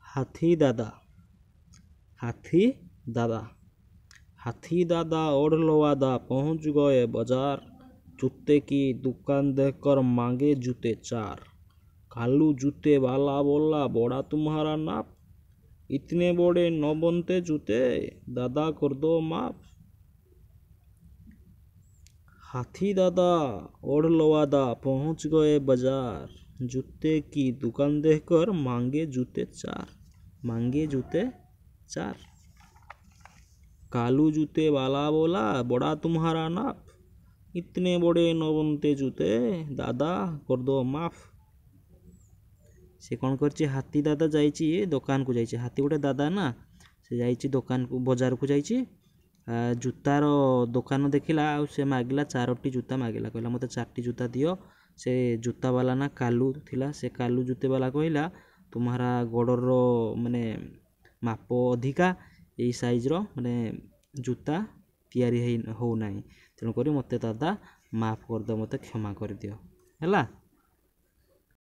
हाथी दादा हाथी दादा हाथी दादा ओढ़ लो आदा पहुंच गए बाजार। जूते की दुकान देखकर मांगे जूते चार। कालू जूते वाला बोला बड़ा तुम्हारा नाप। इतने बड़े न बनते जूते दादा कर दो माफ। हाथी दादा ओढ़ लो आदा पहुंच गए बाजार। जूते की दुकान देखकर मांगे जूते चार। कालू जूते वाला बोला बड़ा तुम्हारा नाप। इतने बड़े न बनते जूते दादा कर दो माफ। से कौन करछि हाथी दादा जाइछि दुकान को जाइछि। हाथी गोटे दादा ना से जाइछि दुकान को बाजार को जाइछि। जूतार दुकान देखिला से मागिला चारोटी जूता मागिला कहला मते चारटी जूता दियो। से जूता वाला ना कालू थिला। से कालू जूते वाला कहला तुम्हारा गोड़र माने माप अधिका यही साइज रो माने जूता तैयारी हो नाही। तेणुक मते दादा माफ कर दो मते क्षमा कर दियो हैला।